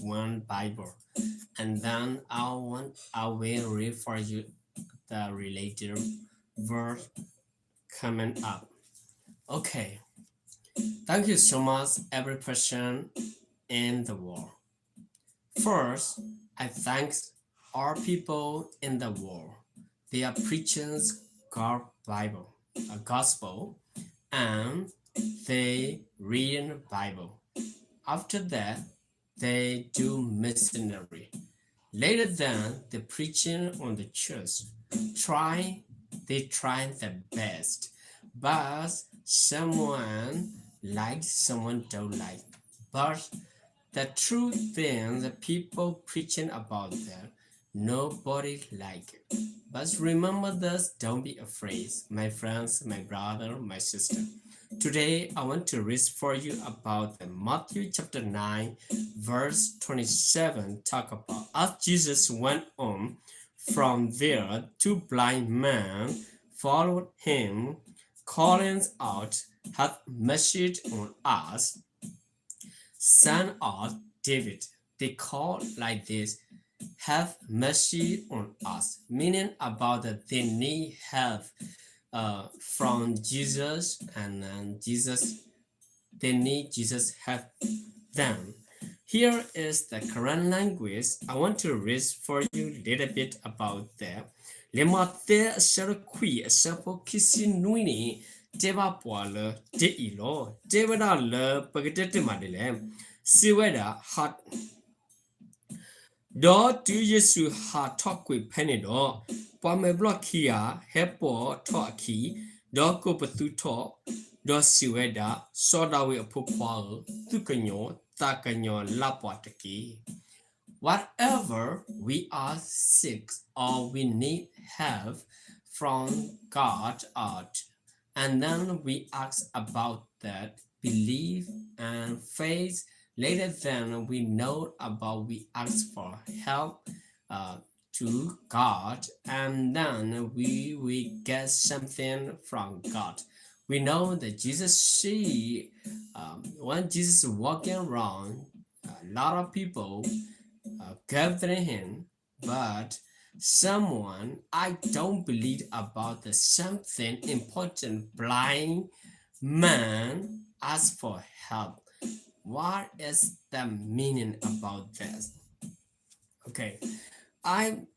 one Bible, and then I will read for you the related verse coming up. Okay, thank you so much, every person in the world. First, I thank all people in the world. They are preaching God Bible, a gospel, and they read Bible. After that, they do missionary. Later than the preaching on the church, try they try their best, but someone likes, someone don't like. But the truth is, the people preaching about that, nobody like it. But remember this, don't be afraid, my friends, my brother, my sister. Today, I want to read for you about the Matthew chapter 9, verse 27. Talk about as Jesus went on from there, two blind men followed him, calling out, "Have mercy on us, Son of David." They call like this, "Have mercy on us," meaning about that they need help from Jesus, and they need Jesus help them. Here is the current language. I want to read for you a little bit about that. Lemate Sarakui Sapo Kisi Nuini Deva Poala De Ilo Devada Le Pagate Madele Siweda Hot Do to Yesu Ha Talk with Penido Pame Block here Hepo Talki Do Go Patu Talk Do Siweda Soda We Apoqual Tukanyo Takanyo Lapwataki. Whatever we are sick or we need help from God out, and then we ask about that belief and faith. Later then we know about we ask for help to God, and then we get something from God. We know that Jesus see when Jesus walking around, a lot of people gathering him, but someone I don't believe about the something important blind man asked for help. What is the meaning about this? Okay, I'm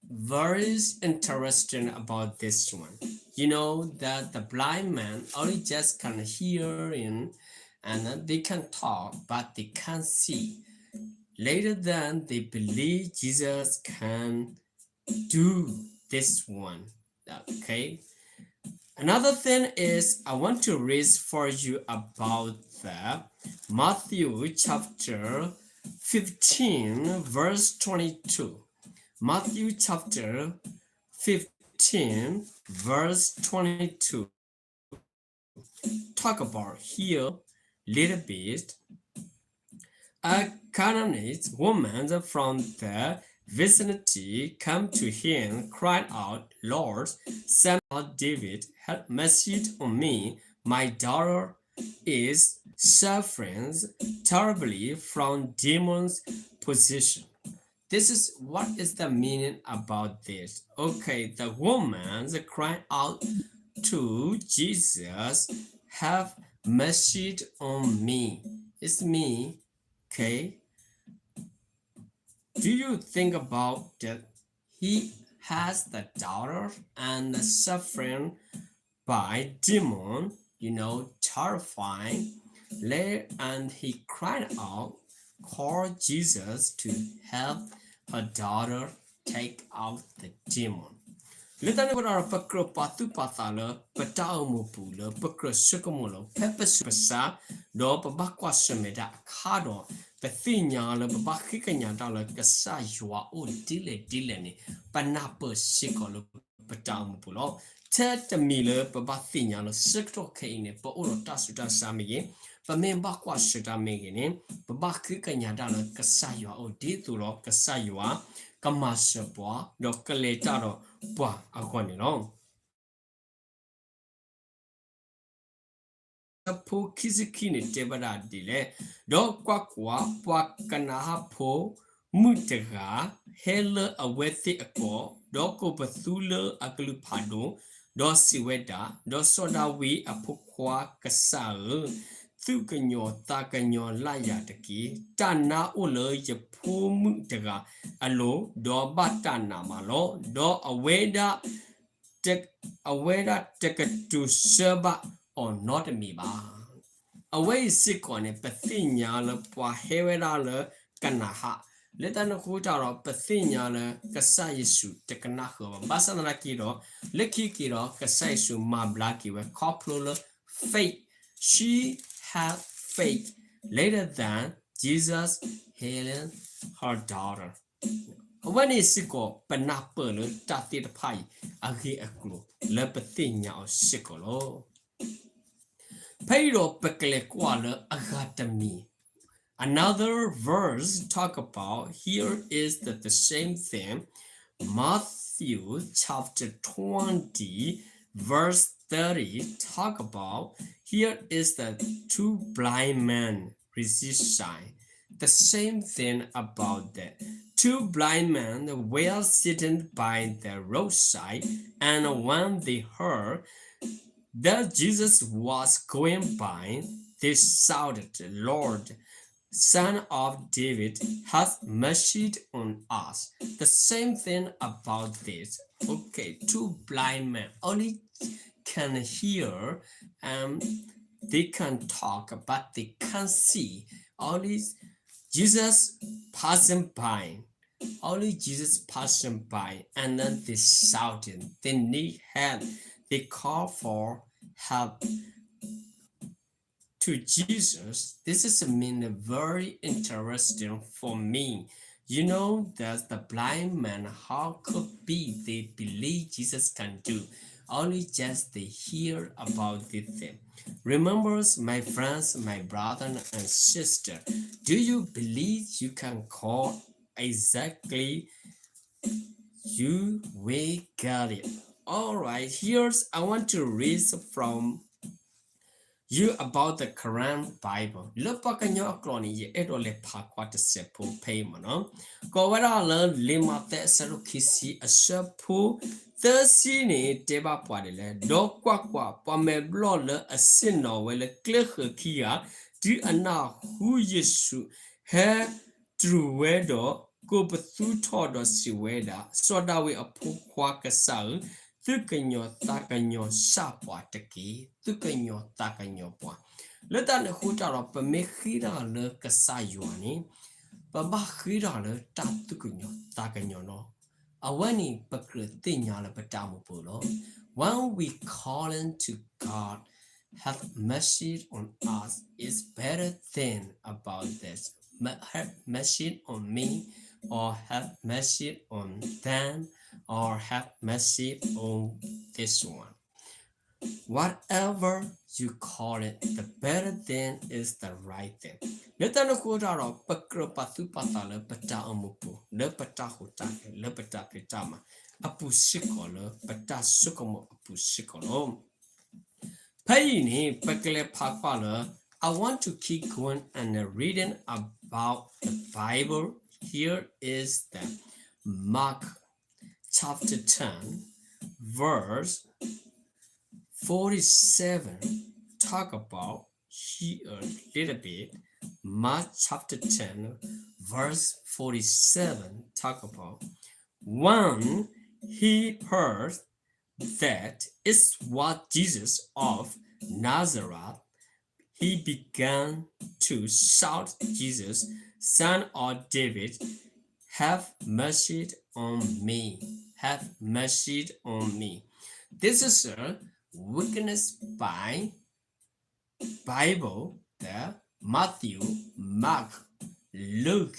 very interested about this one. You know that the blind man only just can hear in, and they can talk, but they can't see. Later then they believe Jesus can do this one. Okay. Another thing is I want to read for you about the Matthew chapter 15 verse 22. Matthew chapter 15 verse 22. Talk about here little bit. A Canaanite woman from the vicinity came to him, crying out, "Lord, Son of David, have mercy on me. My daughter is suffering terribly from demons' possession." This is what is the meaning about this. Okay, the woman cried out to Jesus, "Have mercy on me." It's me. Okay, do you think about that? He has the daughter and suffering by demon, terrifying. And he cried out, called Jesus to help her daughter take out the demon. Little pakro patu patala, pataumu pula, pakro sukamulo, pepper do babakwa sumeda, kado, Pethinya la babakikanya dollar kasa yua o dileni, panapa sikolo patamu pulo, teta mila babathinya la sector kane, pa oro tasuta samigi, pa membakwa suta megini, babakikanya dollar kasa yua o ditulo kasa yua, kamasa boa, do kaletaro, boa, aquanino. po kizikini tebara dile do kwakwa pwa kana po mutega hele aweti ako do ko bathula aklupado do siweda do soda we apokwa kasa tu kanyo ta kanyo laya taki tana ulo ye po mutega alo do batana malo do aweda tek aweda tekatu seba or not me ba away sick on it pathinya le pwa heweda le kanaha letana kutaro pathinya le kasa yesu tekana ho basana kiro leki kiro kasa yesu ma blaki we couple faith she had faith later than Jesus healing her daughter when is siko panapa le tati the pai agi aklo le patinya o sikolo Pero pekele kwala agatami. Another verse talk about here is that the same thing. Matthew chapter 20 verse 30 talk about here is the two blind men receive sign. The same thing about that. Two blind men were sitting by the roadside, and when they heard that Jesus was going by, they shouted, Lord, Son of David, have mercy on us. The same thing about this. Okay, two blind men only can hear and they can talk, but they can't see. Only Jesus passing by. Only Jesus passing by, and then they shouted. They need help. They call for help to Jesus. This is mean very interesting for me. You know that the blind man, how could be they believe Jesus can do? Only just they hear about the thing. Remember, my friends, my brother and sister, do you believe you can call exactly you will get it? All right, here's I want to read from you about the Quran Bible. Look back in your clone, it only park what the sepul payment. Go where I learn lima that serukisi a sepul. The scene deba padile, dog quaqua, pome bloller, a sinner, well a clear her kia, do a now who you shoot her through wedo, go but through Todd or see weather, so that we a poor quack a sound. Tukanyo takanyo sapwa taki tukanyo takanyo pwa leta ne huta ro pame khira le kasayuani paba khira le ta tukanyo takanyo no awani pakre tinya le patamu polo when we call into God have mercy on us is better than about this have mercy on me or have mercy on them or have mercy on this one. Whatever you call it, the better than is the right thing. Letana kudaro pakro patu patale pata amupu, le pata hutake, le pata pitama, apu sikolo, pata sukomo apu sikolo. Payini pakle pakpala. I want to keep going and reading about the Bible. Here is the Mark chapter 10 verse 47 talk about here a little bit. Mark chapter 10 verse 47 talk about when he heard that it was Jesus of Nazareth, he began to shout, Jesus, Son of David, have mercy on me. Have mercy on me. This is a witness by Bible, the Matthew, Mark, Luke,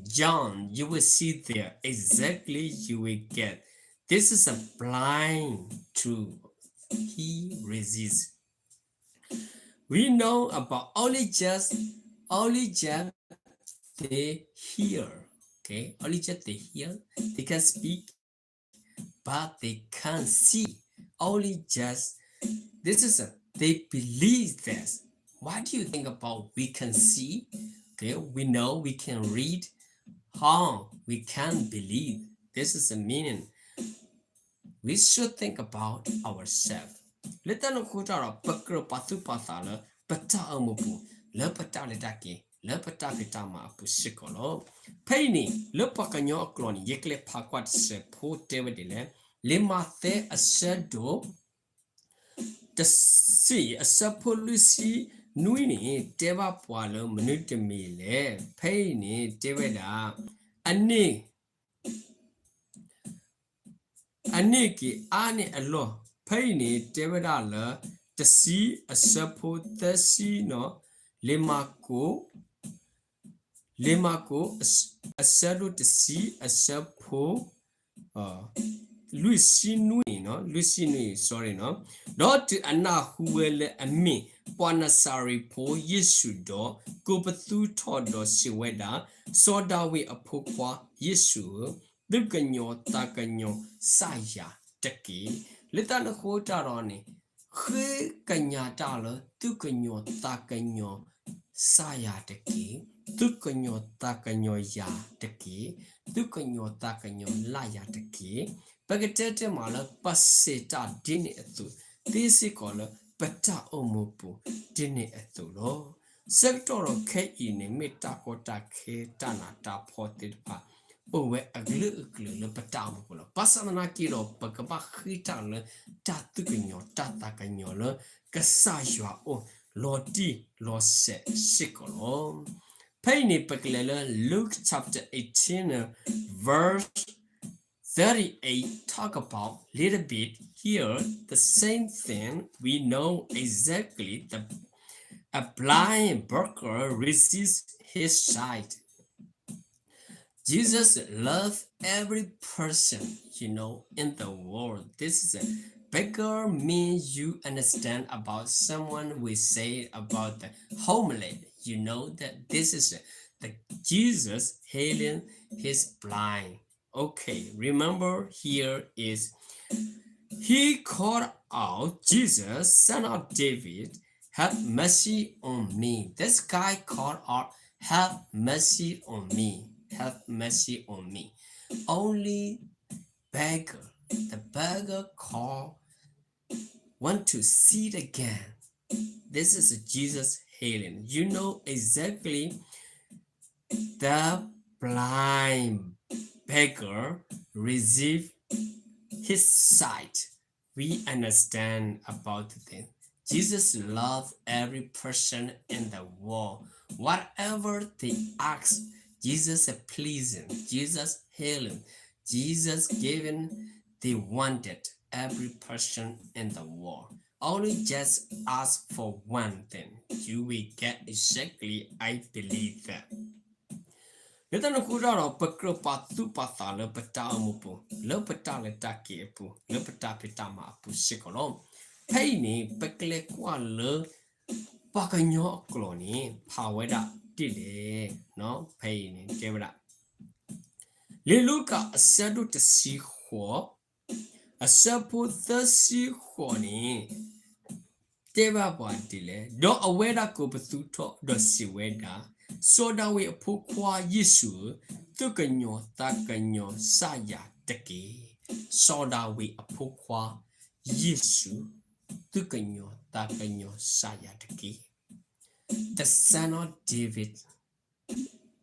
John. You will see there exactly you will get. This is a blind truth. He resists. We know about only just they hear. Okay, only just they hear. They can speak, but they can't see. Only just this is a they believe this. Why do you think about we can see? Okay, we know we can read. How we can believe? This is the meaning. We should think about ourselves. Little kutara bakro patu patala, pata amupu, lepata letaki, lepata pitama pusikolo. Paini, lepakanyo cloni, yekle paquat se po devedile, lima the a shadow, the sea, a sapolusi, nuini, deva poalo, minutimile, paini, deveda, ani. Aniki ani alo paini tevadala tasi asapo tasi no lemako asado tasi asapo Lucinui no Lucinui sorry no not anna huele ami panasari po yesu do go bathu todo siweda soda we apokwa yesu dukanyo takanyo saya teki litana khota roni khe kanya ta lo dukanyo takanyo saya teki dukanyo takanyo ya teki dukanyo takanyo laya teki Bagatete mala paseta dini etu. Tisi kola pata omupu dini etu lo. Sectoro ke ini mita kota ke tana ta potit pa. Owe aglu le pata omupu lo. Pasana kiro pagaba hita le tatukanyo tatakanyo le kasajwa o lodi lo se sikolo. Paini paklele Luke chapter 18 verse 38 talk about little bit here the same thing we know exactly a blind beggar receives his sight. Jesus loves every person in the world. This is a beggar means you understand about someone we say about the homeless. You know that this is the Jesus healing his blind. Okay, remember here is he called out Jesus, son of David, have mercy on me. This guy called out, have mercy on me, have mercy on me. Only beggar, the beggar called, want to see it again. This is Jesus healing. You know exactly the blind beggar received his sight. We understand about this. Jesus loved every person in the world. Whatever they ask, Jesus pleasing, Jesus healing, Jesus giving, they wanted every person in the world. Only just ask for one thing. You will get exactly, I believe that. Little Kudaro Pakro Patu Pathala Patamupu, Lopata Letaki Pu, Lopata Pitama Pu Sikolom, Paini Pekle Quale Pacanyo Cloni, Poweda Dide, no Paini, Devra. Liluka a saddle to see ho, a sapo the sea horny. Deva Badile, do a weda go bethuto, do si weda. So that we pukwa Yesu tukanyo takanyo saya teki. So that we pukwa Yesu tukanyo takanyo saya teki. The son of David.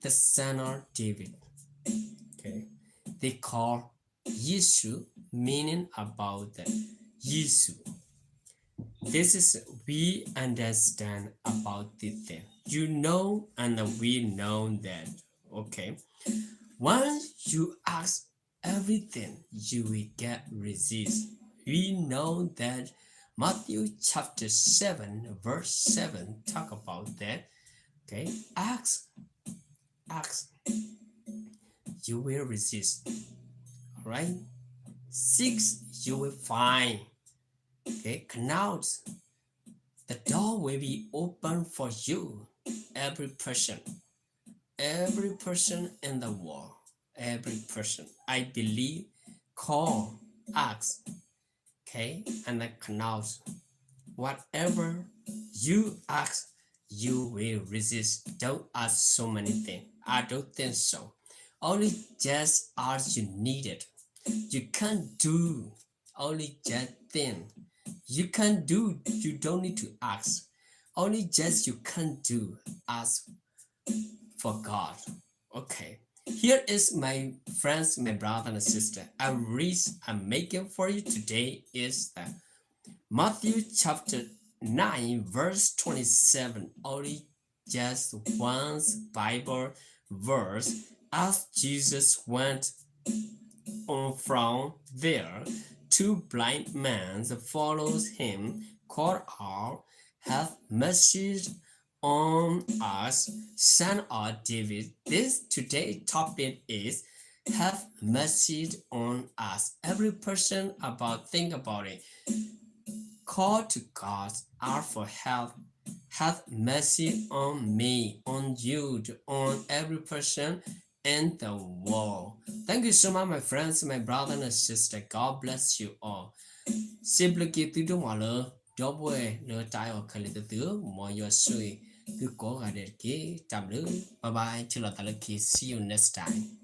The son of David. Okay. They call Yesu meaning about the Yesu. This is we understand about the thing. You know and we know that. Okay. Once you ask everything, you will get resist. We know that Matthew chapter 7 verse 7 talk about that. Okay. Ask, you will resist. All right. Seek, you will find. Okay, knock, the door will be open for you. Every person in the world, every person, I believe, call, ask, okay, and knock. Whatever you ask, you will resist. Don't ask so many things. I don't think so. Only just as you need it. You can't do only just thing. You can do, you don't need to ask. Only just you can do. Ask for God. Okay. Here is my friends, my brother and sister. A read I'm making for you today is that Matthew chapter 9 verse 27. Only just once Bible verse as Jesus went on from there, two blind men follows him, called out, have mercy on us, son of David. This today topic is have mercy on us. Every person about think about it. Call to God, ask for help. Have mercy on me, on you, on every person in the world. Thank you so much, my friends, my brother and sister. God bless you all. Simply keep to the double the tile more your sweet. Bye bye. Till I see you next time.